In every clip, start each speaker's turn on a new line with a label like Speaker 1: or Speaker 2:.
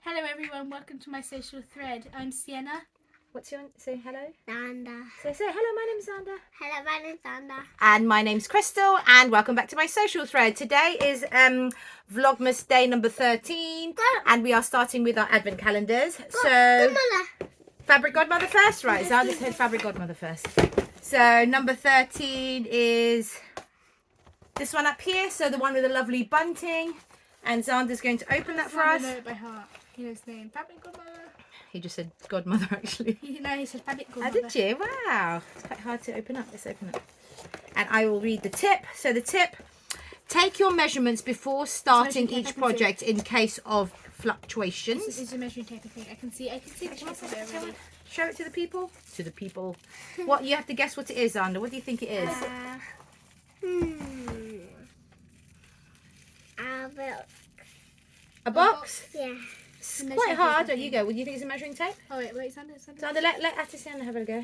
Speaker 1: Hello everyone, welcome to my social thread. I'm Sienna.
Speaker 2: What's your say hello?
Speaker 3: Xander.
Speaker 2: Say hello, my name's Xander.
Speaker 3: Hello, my name's Xander.
Speaker 2: And my name's Crystal, and welcome back to my social thread. Today is Vlogmas day number 13, and we are starting with our advent calendars. Fabric Godmother first, right? Xander said Fabric Godmother first. So number 13 is this one up here, so the one with the lovely bunting, and Xander's going to open that for us.
Speaker 1: I know it by heart. He knows the name. Fabric Godmother.
Speaker 2: He just said Godmother, actually.
Speaker 1: No, he said Fabric
Speaker 2: Oh,
Speaker 1: Godmother.
Speaker 2: did you? Wow. It's quite hard to open up. Let's open it. And I will read the tip. So the tip, take your measurements before starting each project in case of fluctuations.
Speaker 1: This is a measuring tape, I think. I can see the shape of it already.
Speaker 2: Show it to the people. To the people. What, you have to guess what it is, Xander. What do you think it is? A box?
Speaker 3: Yeah.
Speaker 2: It's quite hard. There you go. What do you think it's a measuring tape?
Speaker 1: Oh wait, Xander.
Speaker 2: Xander, let Atisiana have a go.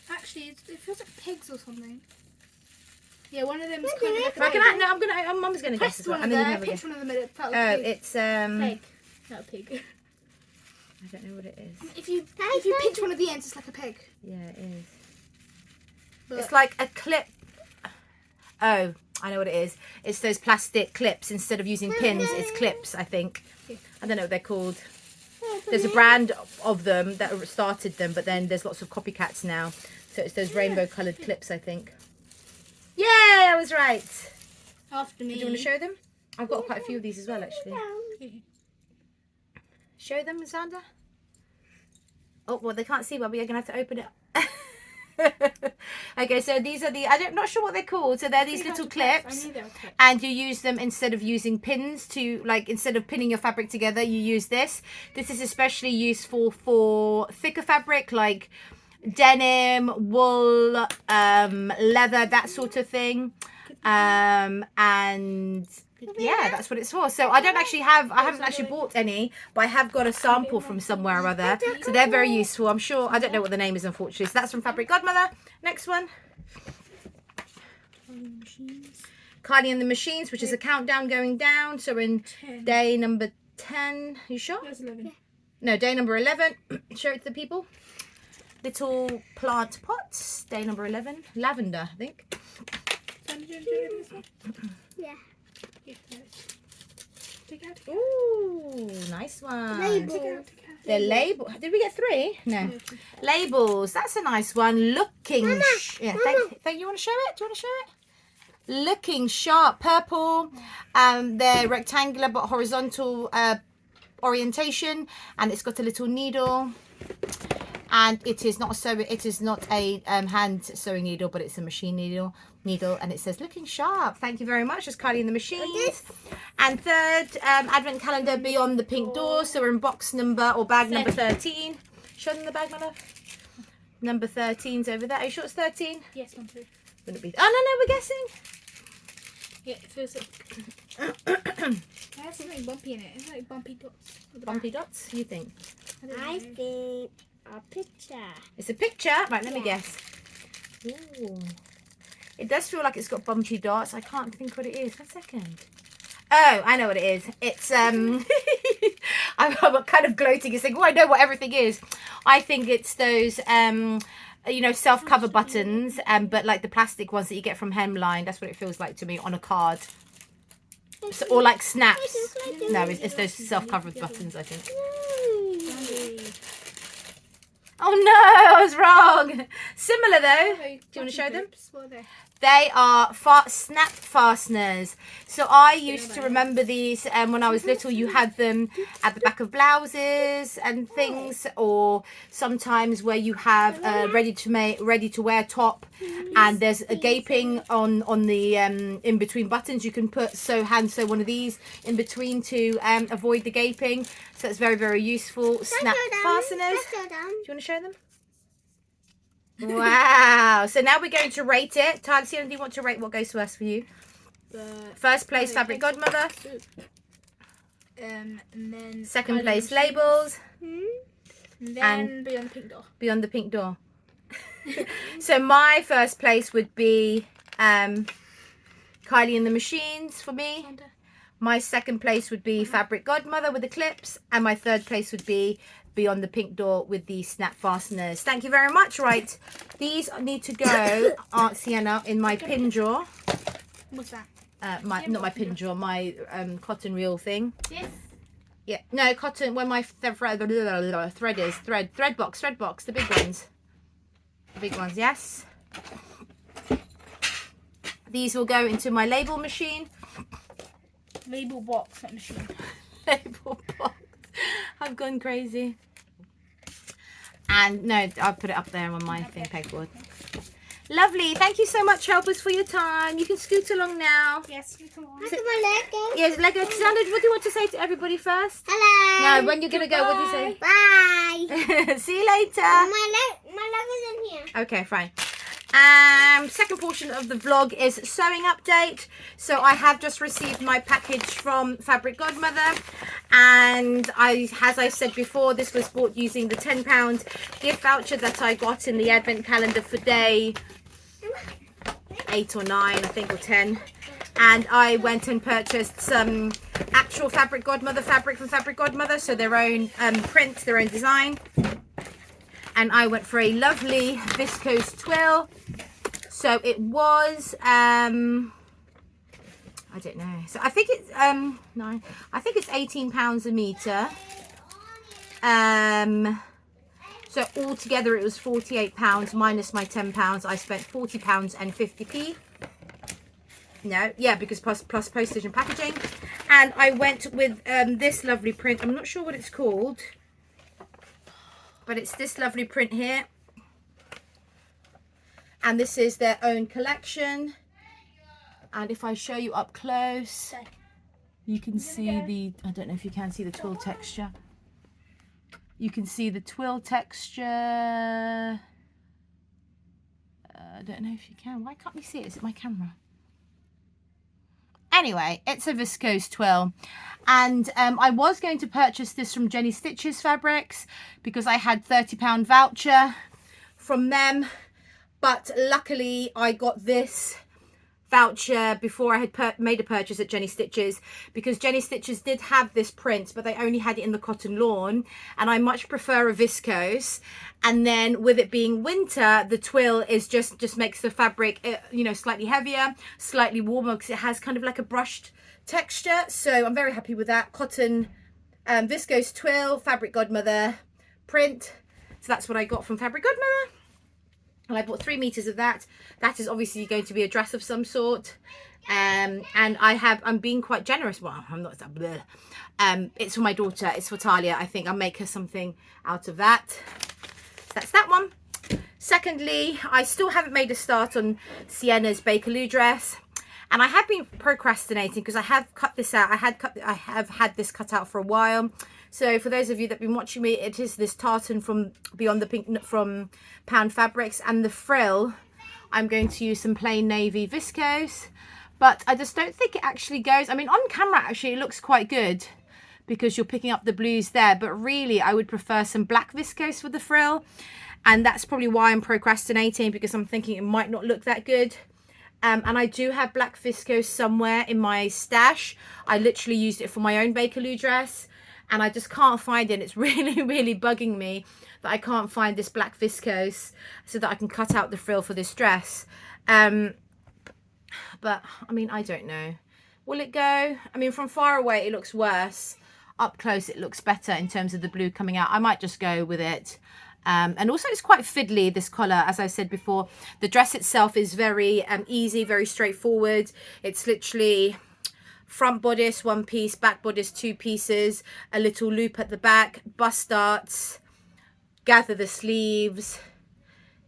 Speaker 1: Actually, it feels like pigs or something. Yeah, one of them is kind of like
Speaker 2: Right, Mum's gonna guess as well.
Speaker 1: I
Speaker 2: And then you have a
Speaker 1: picked
Speaker 2: guess.
Speaker 1: one of them and it felt
Speaker 2: Oh,
Speaker 1: like a pig.
Speaker 2: it's
Speaker 1: Pig. Not a pig.
Speaker 2: I don't know what it is.
Speaker 1: If you pinch one of the ends, it's like a pig.
Speaker 2: Yeah, it is.
Speaker 1: But
Speaker 2: It's like a clip. Oh, I know what it is. It's those plastic clips. Instead of using pins, it's clips, I think. I don't know what they're called. There's a brand of them that started them, but then there's lots of copycats now. So it's those rainbow coloured clips, I think. Yeah, I was right.
Speaker 1: after me.
Speaker 2: Do you want to show them? I've got quite a few of these as well, actually. Show them, Xander. Oh, well, they can't see, but we are going to have to open it. Okay, so these are the, I'm not sure what they're called. So they're these little clips, and you use them instead of using pins to, like, instead of pinning your fabric together, you use this. This is especially useful for thicker fabric like denim, wool, leather, that sort of thing. And yeah, that's what it's for. So I haven't actually bought any, but I have got a sample from somewhere or other. So they're very useful. I'm sure, I don't know what the name is, unfortunately. So that's from Fabric Godmother. Next one. Kylie and the Machines, which is a countdown going down. So we're in day number 10. You sure?
Speaker 1: That's 11.
Speaker 2: No, day number 11. Show it to the people. Little plant pots. Day number 11. Lavender, I think.
Speaker 3: Yeah.
Speaker 2: Ooh, nice one.
Speaker 3: Label.
Speaker 2: The label. Did we get 3? No. Labels. That's a nice one. Looking. Yeah. Thank you. Want to show it? Do you want to show it? Looking sharp. Purple. They're rectangular but horizontal orientation, and it's got a little needle. And it is not a hand sewing needle, but it's a machine needle, and it says looking sharp. Thank you very much. That's Kylie and the Machines. And third advent calendar, Beyond the Pink Door. So we're in box number or bag number 13. Show them the bag, mother. Number 13's over there. Are you sure it's 13?
Speaker 1: Yes, 1, 2.
Speaker 2: Wouldn't it be? Oh no, we're guessing.
Speaker 1: Yeah, it feels like it has something bumpy in it. It's like bumpy dots.
Speaker 2: Bumpy dots. You think?
Speaker 3: I think a picture.
Speaker 2: It's a picture. Right, let me guess. Ooh. It does feel like it's got bumpy dots. I can't think what it is. 1 second. Oh, I know what it is. It's I'm kind of gloating and saying, oh, I know what everything is. I think it's those you know, self-cover buttons, but like the plastic ones that you get from Hemline. That's what it feels like to me on a card. So, or like snaps. No, it's those self-covered buttons, I think. Oh no, I was wrong. Similar though. Do you want to show them? They are snap fasteners. So I used to remember these when I was little. You had them at the back of blouses and things, or sometimes where you have a ready to wear top, and there's a gaping on the in between buttons. You can hand sew one of these in between to avoid the gaping. So it's very, very useful. Snap fasteners. Do you want to show them? Wow. So now we're going to rate it. Tyler, do you want to rate what goes to us for you? First place, Fabric Godmother.
Speaker 1: And then
Speaker 2: second place, Labels.
Speaker 1: And then Beyond the Pink Door.
Speaker 2: Beyond the Pink Door. So my first place would be Kylie and the Machines for me. My second place would be Fabric Godmother with the clips, and my third place would be Beyond the Pink Door with the snap fasteners. Thank you very much. Right, these need to go, Aunt Sienna, in my pin drawer.
Speaker 1: What's that?
Speaker 2: Not my pin drawer, my cotton reel thing.
Speaker 1: Yes.
Speaker 2: Yeah, no, cotton, where my thread is, thread box, the big ones. The big ones, yes. These will go into my label machine.
Speaker 1: Label box, not machine.
Speaker 2: Label box. I've gone crazy. And no, I'll put it up there on my thing pegboard. Lovely. Thank you so much, helpers, for your time. You can scoot along now.
Speaker 1: Yes, you can.
Speaker 3: Look at my Lego.
Speaker 2: Yes, Lego. Sandra, what do you want to say to everybody first?
Speaker 3: Hello.
Speaker 2: No, when you're going to go, what do you say?
Speaker 3: Bye.
Speaker 2: See you later.
Speaker 3: My Lego's in here.
Speaker 2: Okay, fine. Second portion of the vlog is sewing update. So I have just received my package from Fabric Godmother, and as I said before, this was bought using the £10 gift voucher that I got in the advent calendar for day 8 or 9, I think, or 10. And I went and purchased some actual Fabric Godmother fabric from Fabric Godmother, so their own print, their own design. And I went for a lovely viscose twill. So it was, I don't know. So I think it's, no, I think it's £18 a metre. So altogether it was £48 minus my £10. I spent £40 and 50p. No, yeah, because plus postage and packaging. And I went with this lovely print. I'm not sure what it's called, but it's this lovely print here. And this is their own collection. And if I show you up close, you can see the, I don't know if you can see the twill texture. You can see the twill texture. I don't know if you can. Why can't you see it? Is it my camera? Anyway, it's a viscose twill. And I was going to purchase this from Jenny Stitches Fabrics because I had £30 voucher from them. But luckily I got this voucher before I had made a purchase at Jenny Stitches, because Jenny Stitches did have this print, but they only had it in the cotton lawn, and I much prefer a viscose. And then with it being winter, the twill is just makes the fabric, you know, slightly heavier, slightly warmer, because it has kind of like a brushed texture. So I'm very happy with that. Cotton viscose twill, Fabric Godmother print. So that's what I got from Fabric Godmother. And I bought 3 meters of that. That is obviously going to be a dress of some sort. And I'm being quite generous. Well, I'm not. It's for my daughter. It's for Talia. I think I'll make her something out of that. So that's that one. Secondly, I still haven't made a start on Sienna's Bakerloo dress. And I have been procrastinating because I have cut this out. I have had this cut out for a while. So for those of you that have been watching me, it is this tartan from Beyond the Pink from Pound Fabrics, and the frill, I'm going to use some plain navy viscose, but I just don't think it actually goes. I mean, on camera actually it looks quite good because you're picking up the blues there, but really I would prefer some black viscose for the frill, and that's probably why I'm procrastinating, because I'm thinking it might not look that good. And I do have black viscose somewhere in my stash. I literally used it for my own Bakerloo dress, and I just can't find it. It's really, really bugging me that I can't find this black viscose so that I can cut out the frill for this dress. But, I mean, I don't know. Will it go? I mean, from far away, it looks worse. Up close, it looks better in terms of the blue coming out. I might just go with it. And also, it's quite fiddly, this collar. As I said before, the dress itself is very easy, very straightforward. It's literally front bodice 1 piece, back bodice 2 pieces, a little loop at the back, bust darts, gather the sleeves,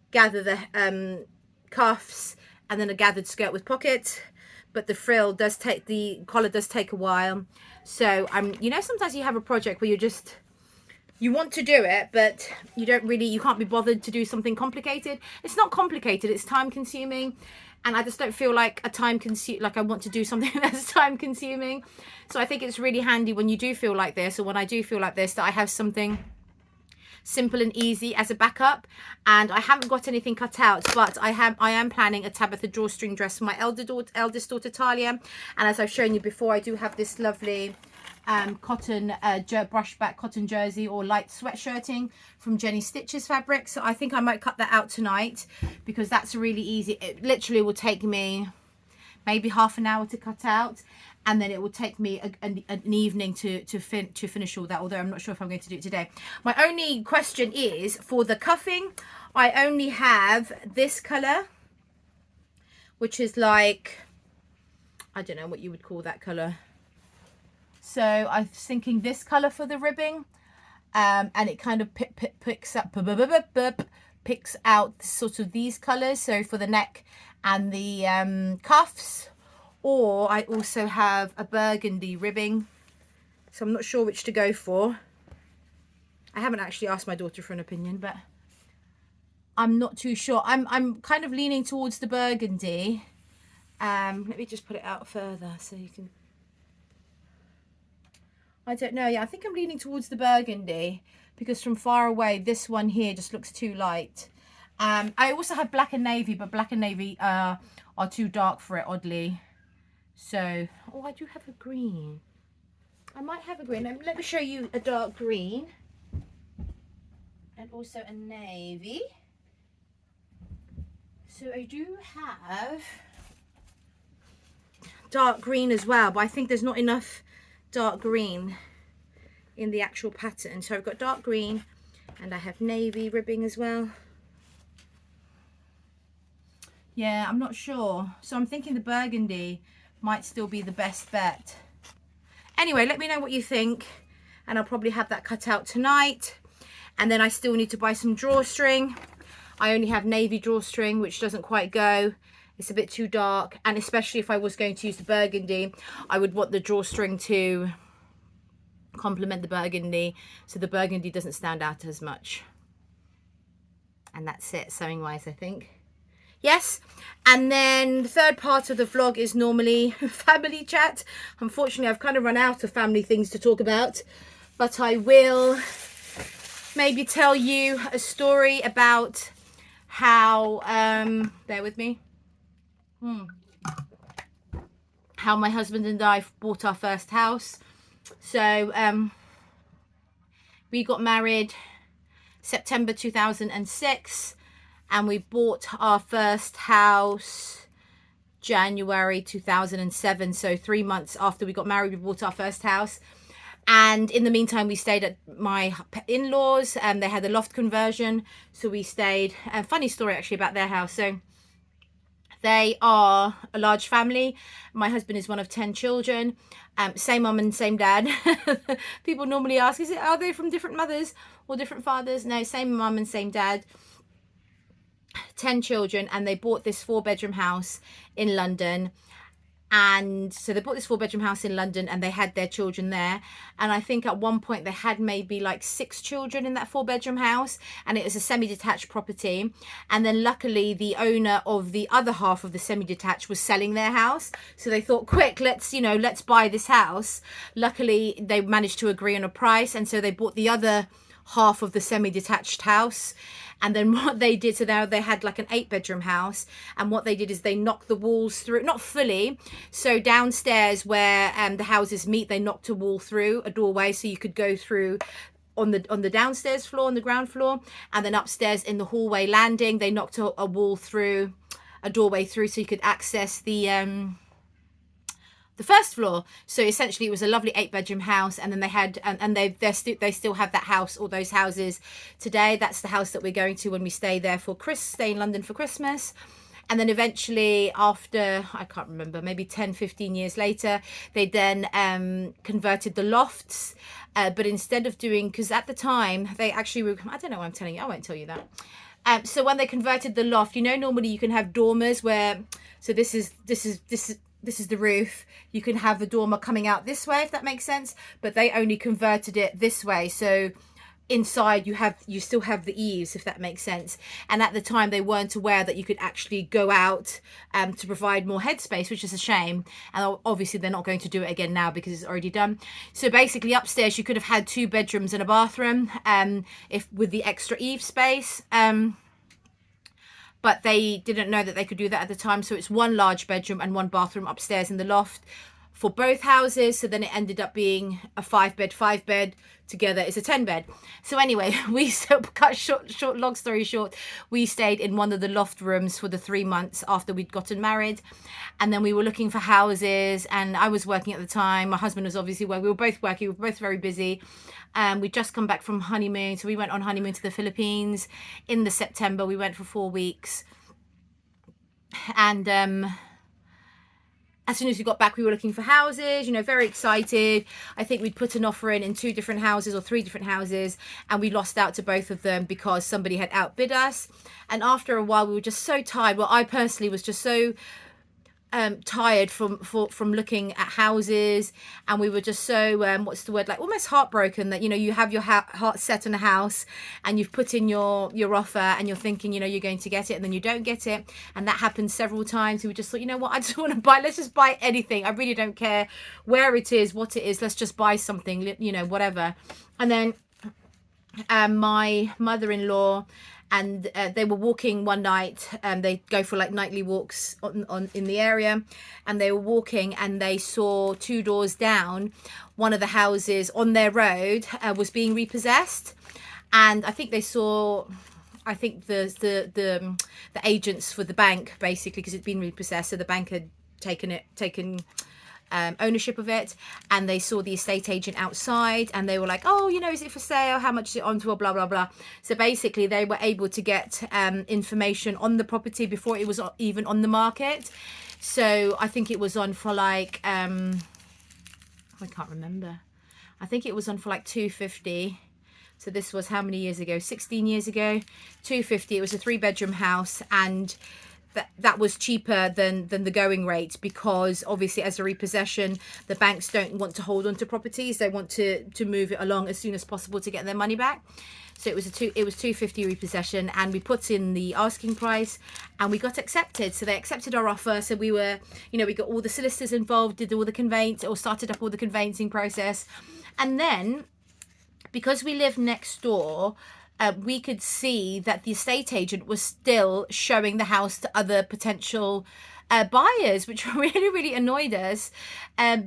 Speaker 2: gather the cuffs, and then a gathered skirt with pockets. But the frill does take, the collar does take a while. So you know, sometimes you have a project where you want to do it, but you can't be bothered to do something complicated. It's not complicated, it's time consuming. And I just don't feel like I want to do something that's time consuming. So I think it's really handy when you do feel like this, or when I do feel like this, that I have something simple and easy as a backup. And I haven't got anything cut out, but I am planning a Tabitha drawstring dress for my eldest daughter Talia. And as I've shown you before, I do have this lovely cotton brushback cotton jersey or light sweatshirting from Jenny Stitches fabric. So I think I might cut that out tonight, because that's really easy. It literally will take me maybe half an hour to cut out, and then it will take me an evening to finish all that, although I'm not sure if I'm going to do it today. My only question is, for the cuffing, I only have this colour, which is like, I don't know what you would call that colour. So I was thinking this colour for the ribbing, and it kind of picks out sort of these colours, so for the neck and the cuffs. Or I also have a burgundy ribbing, so I'm not sure which to go for. I haven't actually asked my daughter for an opinion, but I'm not too sure. I'm kind of leaning towards the burgundy. Let me just put it out further so you can, I don't know. Yeah, I think I'm leaning towards the burgundy, because from far away this one here just looks too light. I also have black and navy, but black and navy are too dark for it, oddly. So, oh, I do have a green. I might have a green. Let me show you a dark green. And also a navy. So I do have dark green as well, but I think there's not enough dark green in the actual pattern. So I've got dark green, and I have navy ribbing as well. Yeah, I'm not sure. So I'm thinking the burgundy might still be the best bet. Anyway, let me know what you think, and I'll probably have that cut out tonight. And then I still need to buy some drawstring. I only have navy drawstring, which doesn't quite go. It's a bit too dark, and especially if I was going to use the burgundy, I would want the drawstring to complement the burgundy, so the burgundy doesn't stand out as much. And that's it, sewing wise, I think. Yes, and then the third part of the vlog is normally family chat. Unfortunately, I've kind of run out of family things to talk about, but I will maybe tell you a story about how, bear with me, how my husband and I bought our first house. So we got married September 2006. And we bought our first house January 2007. So 3 months after we got married, we bought our first house. And in the meantime, we stayed at my in-laws, and they had a loft conversion. So we stayed. A funny story actually about their house. So they are a large family. My husband is one of 10 children. Same mum and same dad. People normally ask, are they from different mothers or different fathers? No, same mum and same dad. 10 children, and they bought this 4-bedroom house in London. And so they bought this 4-bedroom house in London, and they had their children there. And I think at one point they had maybe like 6 children in that 4-bedroom house, and it was a semi-detached property. And then luckily the owner of the other half of the semi-detached was selling their house, so they thought, quick, let's buy this house. Luckily they managed to agree on a price, and so they bought the other half of the semi-detached house. And then what they did, so now they had like an 8-bedroom house, and what they did is they knocked the walls through, not fully, so downstairs where the houses meet, they knocked a wall through, a doorway, so you could go through on the downstairs floor, on the ground floor. And then upstairs in the hallway landing, they knocked a wall through, a doorway through, so you could access the first floor. So essentially it was a lovely 8-bedroom house. And then they had, and they still have that house, all those houses today. That's the house that we're going to when we stay there for stay in London for Christmas. And then eventually, after, I can't remember, maybe 10-15 years later, they then converted the lofts. But instead of doing, because at the time they actually were, I don't know what I'm telling you, I won't tell you that. So when they converted the loft, normally you can have dormers where, so this is the roof. You can have the dormer coming out this way, if that makes sense, but they only converted it this way. So inside you still have the eaves, if that makes sense. And at the time they weren't aware that you could actually go out to provide more headspace, which is a shame. And obviously they're not going to do it again now because it's already done. So basically upstairs you could have had 2 bedrooms and a bathroom, if with the extra eave space, but they didn't know that they could do that at the time. So it's 1 large bedroom and 1 bathroom upstairs in the loft for both houses. So then it ended up being a 5 bed together. It's a 10 bed. So anyway, we cut short long story short, we stayed in one of the loft rooms for the 3 months after we'd gotten married. And then we were looking for houses, and I was working at the time. My husband was obviously working. We were both working. We were both very busy. We'd just come back from honeymoon. So we went on honeymoon to the Philippines in the September. We went for 4 weeks. And as soon as we got back, we were looking for houses, you know, very excited. I think we'd put an offer in 2 different houses or 3 different houses, and we lost out to both of them because somebody had outbid us. And after a while, we were just so tired. Well, I personally was just so tired from looking at houses, and we were just so what's the word, like almost heartbroken that, you know, you have your heart set on a house and you've put in your offer and you're thinking, you know, you're going to get it, and then you don't get it. And that happened several times. We just thought, you know what, I just want to buy, let's just buy anything. I really don't care where it is, what it is, let's just buy something, you know, whatever. And then my mother-in-law, and they were walking one night, and they go for like nightly walks on in the area, and they were walking and they saw 2 doors down, one of the houses on their road was being repossessed. And I think they saw, I think the agents for the bank, basically, because it'd been repossessed, so the bank had taken ownership of it, and they saw the estate agent outside, and they were like, oh, you know, is it for sale, how much is it on for, blah blah blah. So basically they were able to get information on the property before it was even on the market. So I think it was on for like I can't remember, I think it was on for like 250. So this was how many years ago, 16 years ago, 250. It was a 3-bedroom house, and that was cheaper than the going rate, because obviously as a repossession, the banks don't want to hold on to properties. They want to move it along as soon as possible to get their money back. So it was 250 repossession, and we put in the asking price and we got accepted. So they accepted our offer. So we were, you know, we got all the solicitors involved, did all the started up all the conveyancing process. And then because we live next door, we could see that the estate agent was still showing the house to other potential buyers, which really annoyed us,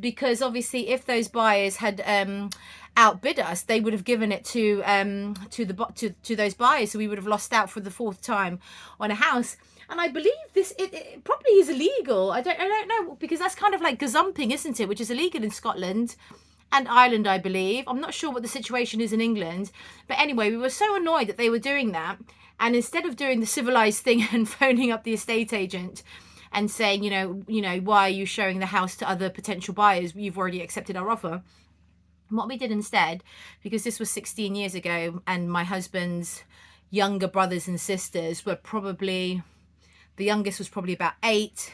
Speaker 2: because obviously if those buyers had outbid us, they would have given it to those buyers, so we would have lost out for the 4th time on a house. And I believe this it probably is illegal. I don't know, because that's kind of like gazumping, isn't it, which is illegal in Scotland and Ireland, I believe. I'm not sure what the situation is in England. But anyway, we were so annoyed that they were doing that. And instead of doing the civilized thing and phoning up the estate agent and saying, you know, why are you showing the house to other potential buyers? You've already accepted our offer. What we did instead, because this was 16 years ago, and my husband's younger brothers and sisters were probably, the youngest was probably about 8,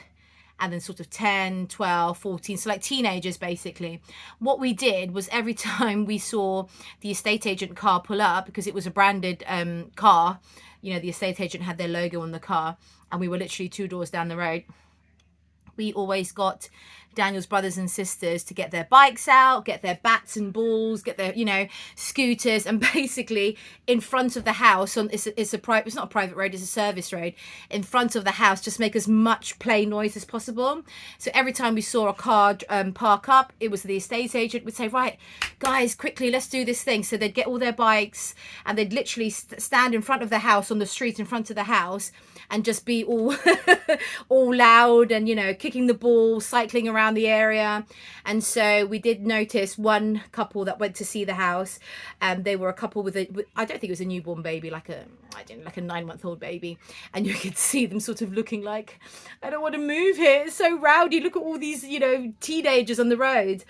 Speaker 2: and then sort of 10, 12, 14, so like teenagers basically. What we did was every time we saw the estate agent car pull up, because it was a branded car, you know, the estate agent had their logo on the car, and we were literally 2 doors down the road, we always got Daniel's brothers and sisters to get their bikes out, get their bats and balls, get their, you know, scooters, and basically in front of the house, it's not a private road, it's a service road, in front of the house, just make as much play noise as possible. So every time we saw a car park up, it was the estate agent would say, right guys, quickly, let's do this thing. So they'd get all their bikes and they'd literally stand in front of the house, on the street in front of the house, and just be all all loud and, you know, kicking the ball, cycling around the area. And so we did notice one couple that went to see the house, and they were a couple with I don't think it was a newborn baby, like a 9-month-old baby, and you could see them sort of looking like, I don't want to move here, it's so rowdy, look at all these, you know, teenagers on the road.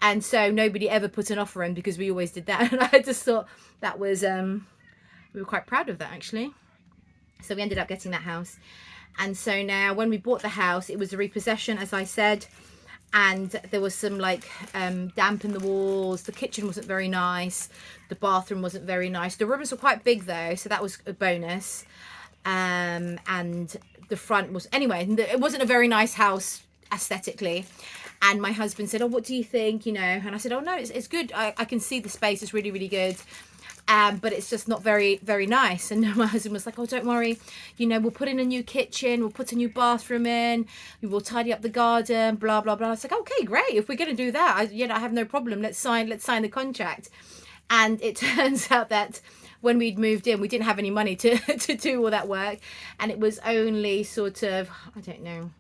Speaker 2: And so nobody ever put an offer in, because we always did that. And I just thought that was we were quite proud of that, actually. So we ended up getting that house. And so now when we bought the house, it was a repossession, as I said. and there was some like damp in the walls. The kitchen wasn't very nice. The bathroom wasn't very nice. The rooms were quite big though, so that was a bonus. And the front was, anyway, it wasn't a very nice house aesthetically. And my husband said, oh, what do you think, you know? And I said, oh no, it's good. I can see the space is really, really good. But it's just not very, very nice. And my husband was like, oh, don't worry, you know, we'll put in a new kitchen, we'll put a new bathroom in, we will tidy up the garden, blah, blah, blah. I was like, okay, great. If we're going to do that, I have no problem. Let's sign the contract. And it turns out that when we'd moved in, we didn't have any money to do all that work. And it was only sort of, I don't know,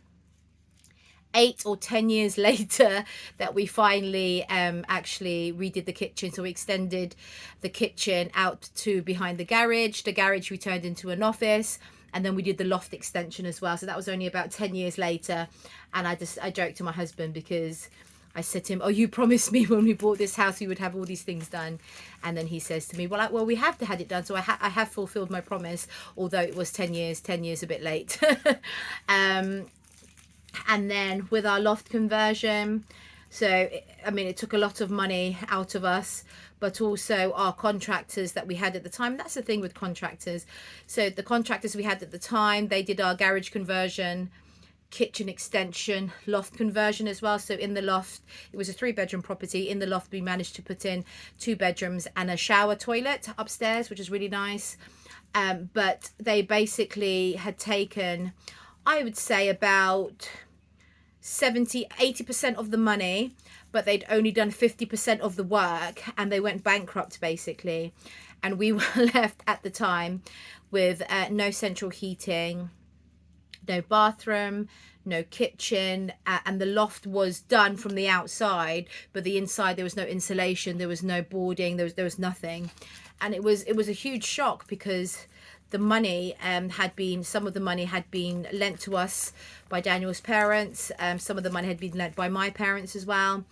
Speaker 2: 8 or 10 years later that we finally actually redid the kitchen. So we extended the kitchen out to behind the garage. The garage we turned into an office, and then we did the loft extension as well. So that was only about 10 years later. And I joked to my husband because I said to him, oh, you promised me when we bought this house we would have all these things done. And then he says to me, well, we have had it done, so I have fulfilled my promise, although it was 10 years a bit late. And then with our loft conversion, so I mean, it took a lot of money out of us, but also our contractors that we had at the time. That's the thing with contractors. So the contractors we had at the time, they did our garage conversion, kitchen extension, loft conversion as well. So in the loft, it was a 3-bedroom property. In the loft, we managed to put in 2 bedrooms and a shower toilet upstairs, which is really nice. But they basically had taken, I would say, about 70-80% of the money, but they'd only done 50% of the work, and they went bankrupt basically. And we were left at the time with no central heating, no bathroom, no kitchen, and the loft was done from the outside, but the inside there was no insulation, there was no boarding, there was nothing. And it was a huge shock because the money some of the money had been lent to us by Daniel's parents. Some of the money had been lent by my parents as well.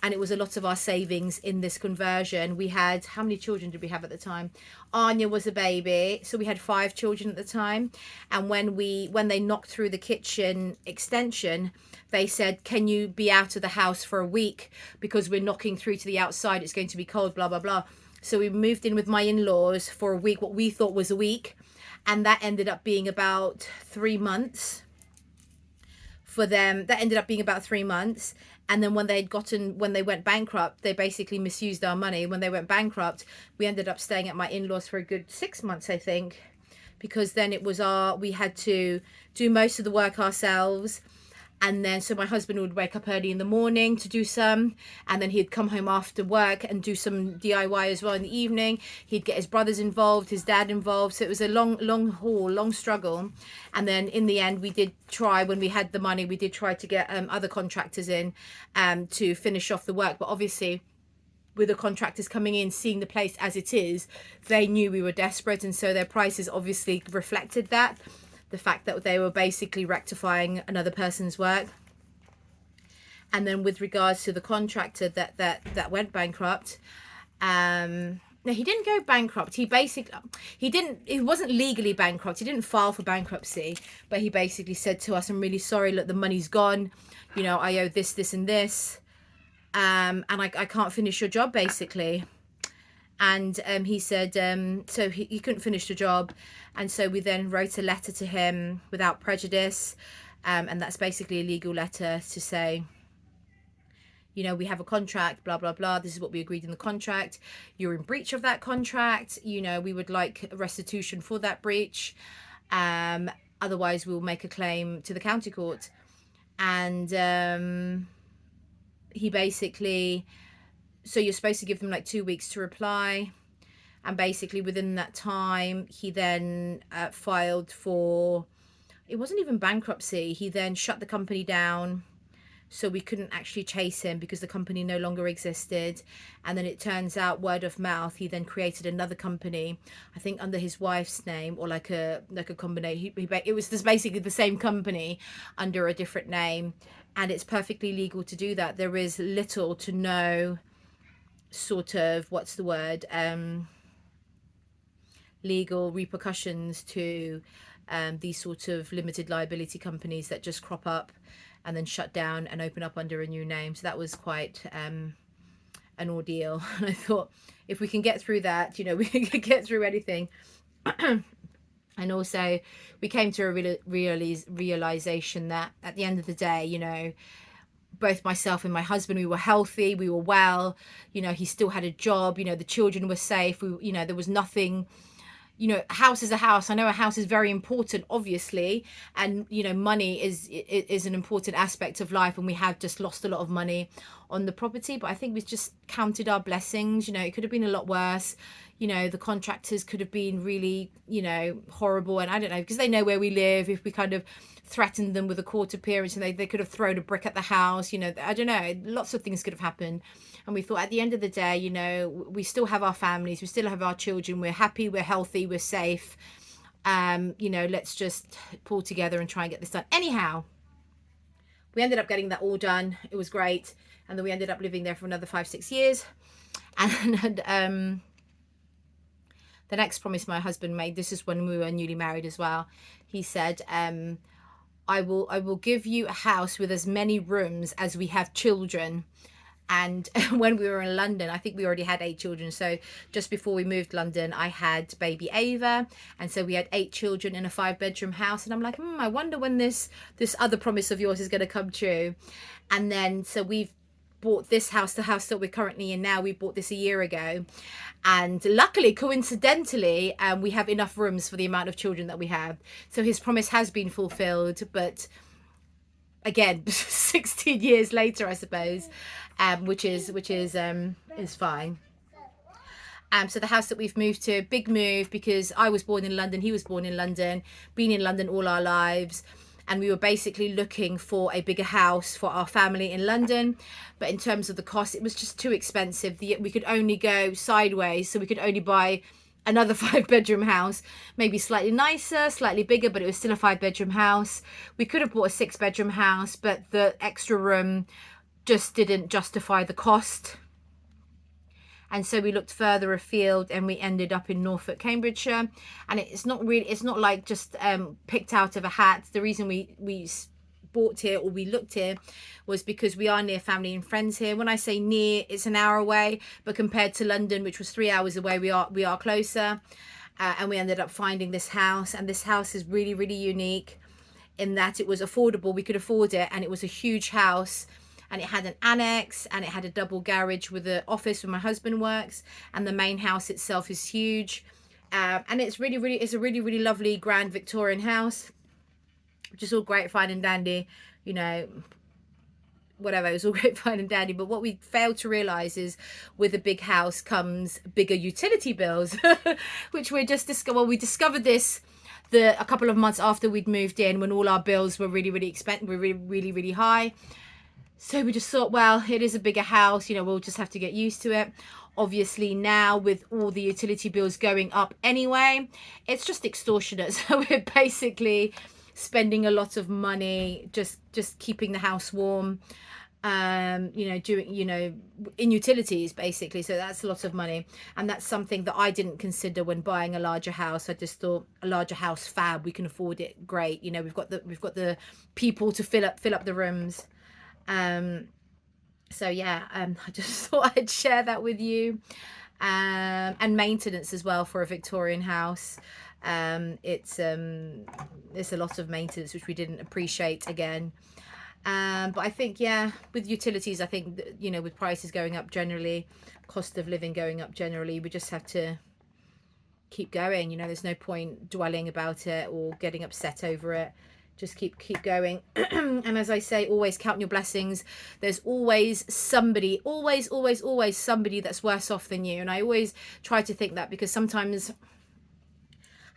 Speaker 2: And it was a lot of our savings in this conversion. We had, how many children did we have at the time? Anya was a baby, so we had 5 children at the time. And when they knocked through the kitchen extension, they said, can you be out of the house for a week because we're knocking through to the outside, it's going to be cold, blah, blah, blah. So we moved in with my in-laws for a week, what we thought was a week. And that ended up being about 3 months for them. That ended up being about 3 months. And then when they went bankrupt, they basically misused our money. When they went bankrupt, we ended up staying at my in-laws for a good 6 months, I think, because then it was we had to do most of the work ourselves. And then, so my husband would wake up early in the morning to do some, and then he'd come home after work and do some DIY as well in the evening. He'd get his brothers involved, his dad involved. So it was a long haul, long struggle. And then in the end, we did try, when we had the money, we did try to get other contractors in to finish off the work. But obviously, with the contractors coming in, seeing the place as it is, they knew we were desperate. And so their prices obviously reflected that. The fact that they were basically rectifying another person's work. And then with regards to the contractor that went bankrupt, no, he didn't go bankrupt. He wasn't legally bankrupt. He didn't file for bankruptcy, but he basically said to us, I'm really sorry, look, the money's gone. You know, I owe this, this and this. And I can't finish your job basically. And he said, so he couldn't finish the job. And so we then wrote a letter to him without prejudice. And that's basically a legal letter to say, you know, we have a contract, blah, blah, blah. This is what we agreed in the contract. You're in breach of that contract. You know, we would like restitution for that breach. Otherwise, we'll make a claim to the county court. And he basically... So you're supposed to give them like 2 weeks to reply. And basically within that time, he then filed for, it wasn't even bankruptcy. He then shut the company down. So we couldn't actually chase him because the company no longer existed. And then it turns out, word of mouth, he then created another company, I think under his wife's name, or like a combination. It was just basically the same company under a different name. And it's perfectly legal to do that. There is little to no sort of, what's the word, legal repercussions to these sort of limited liability companies that just crop up. and then shut down and open up under a new name. So that was quite an ordeal. And I thought, if we can get through that, you know, we can get through anything. And also we came to a realization that at the end of the day, you know, both myself and my husband, we were healthy, we were well, you know, he still had a job, you know, the children were safe, we, you know, there was nothing, you know, a house is a house. I know a house is very important, obviously, and you know, money is an important aspect of life, and we have just lost a lot of money on the property, but I think we've just counted our blessings. You know, it could have been a lot worse. You know, the contractors could have been really, you know, horrible, and I don't know, because they know where we live. If we kind of threatened them with a court appearance, and they could have thrown a brick at the house, you know, I don't know, lots of things could have happened. And we thought, at the end of the day, you know, we still have our families, we still have our children, we're happy, we're healthy, we're safe. You know, let's just pull together and try and get this done. Anyhow, we ended up getting that all done. It was great. And then we ended up living there for another 5-6 years. And the next promise my husband made, this is when we were newly married as well. He said, I will give you a house with as many rooms as we have children. And when we were in London, I think we already had 8 children. So just before we moved to London, I had baby Ava. And so we had 8 children in a 5-bedroom house. And I'm like, I wonder when this other promise of yours is going to come true. And then, so we've bought this house, the house that we're currently in now. We bought this a year ago. And luckily, coincidentally, we have enough rooms for the amount of children that we have. So his promise has been fulfilled. But again, 16 years later, I suppose, which is fine. So the house that we've moved to, big move, because I was born in London, he was born in London, been in London all our lives, and we were basically looking for a bigger house for our family in London. But in terms of the cost, it was just too expensive. We could only go sideways, so we could only buy another 5-bedroom house, maybe slightly nicer, slightly bigger, but it was still a 5-bedroom house. We could have bought a 6-bedroom house, but the extra room just didn't justify the cost. And so we looked further afield, and we ended up in Norfolk, Cambridgeshire. And it's not like just picked out of a hat. The reason we bought here, or we looked here, was because we are near family and friends here. When I say near, it's an hour away, but compared to London, which was 3 hours away, we are closer. And we ended up finding this house, and this house is really, really unique in that it was affordable. We could afford it, and it was a huge house, and it had an annex, and it had a double garage with an office where my husband works, and the main house itself is huge. And it's a really, really lovely grand Victorian house, which is all great, fine and dandy, you know, whatever, it was all great, fine and dandy. But what we failed to realize is, with a big house comes bigger utility bills, which we discovered this a couple of months after we'd moved in, when all our bills were really expensive, really high. So we just thought, well, it is a bigger house, you know, we'll just have to get used to it. Obviously now, with all the utility bills going up anyway, it's just extortionate. So we're basically spending a lot of money just keeping the house warm, you know, doing, you know, in utilities basically. So that's a lot of money, and that's something that I didn't consider when buying a larger house. I just thought, a larger house, fab, we can afford it, great, you know, we've got the people to fill up the rooms. So yeah, I just thought I'd share that with you. And maintenance as well for a Victorian house. It's a lot of maintenance, which we didn't appreciate again. But I think, yeah, with utilities, I think, you know, with prices going up generally, cost of living going up generally, we just have to keep going. You know, there's no point dwelling about it or getting upset over it. Just keep going. And as I say, always count your blessings. There's always somebody, always somebody that's worse off than you. And I always try to think that, because sometimes,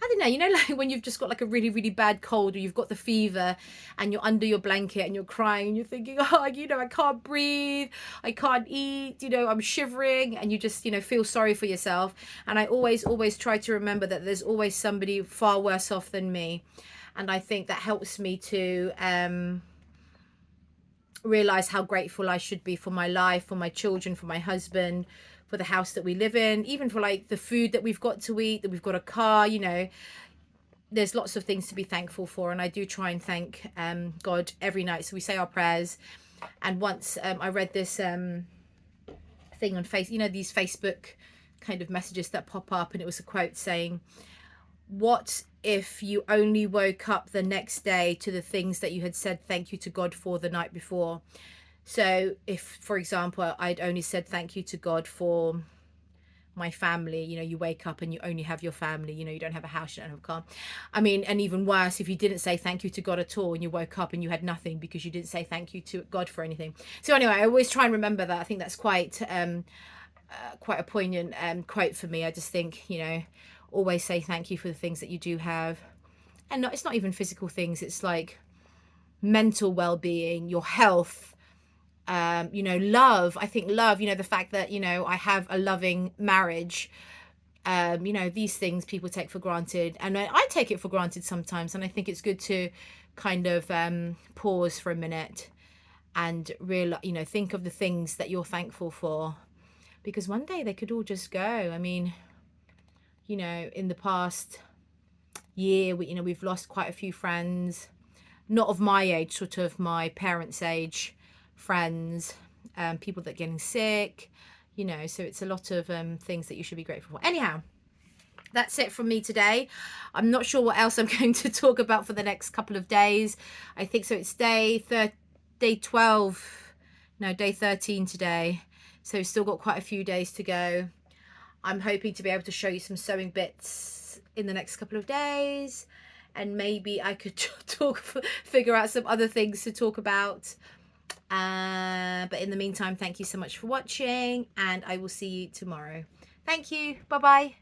Speaker 2: I don't know, you know, like when you've just got like a really bad cold, or you've got the fever and you're under your blanket and you're crying and you're thinking, oh, you know, I can't breathe, I can't eat, you know, I'm shivering, and you just, you know, feel sorry for yourself. And I always try to remember that there's always somebody far worse off than me. And I think that helps me to realize how grateful I should be for my life, for my children, for my husband, for the house that we live in, even for like the food that we've got to eat, that we've got a car, you know. there's lots of things to be thankful for, and I do try and thank God every night. So we say our prayers. And once I read this thing on these Facebook kind of messages that pop up, and it was a quote saying, what if you only woke up the next day to the things that you had said thank you to God for the night before? So if, for example, I'd only said thank you to God for my family, you wake up and you only have your family, you don't have a house, you don't have a car. I mean, and even worse, if you didn't say thank you to God at all and you woke up and you had nothing because you didn't say thank you to God for anything. So anyway, I always try and remember that. I think that's quite a poignant quote for me. I just think, always say thank you for the things that you do have. And it's not even physical things, it's like mental well-being, your health, love. I think love, the fact that I have a loving marriage, these things people take for granted, and I take it for granted sometimes. And I think it's good to kind of pause for a minute and realize, think of the things that you're thankful for, because one day they could all just go. I mean, in the past year, we've lost quite a few friends, not of my age, sort of my parents' age friends, people that are getting sick, so it's a lot of things that you should be grateful for. Anyhow, that's it from me today. I'm not sure what else I'm going to talk about for the next couple of days. I think so. It's day 13 today. So still got quite a few days to go. I'm hoping to be able to show you some sewing bits in the next couple of days, and maybe I could figure out some other things to talk about. But in the meantime, thank you so much for watching, and I will see you tomorrow. Thank you. Bye bye.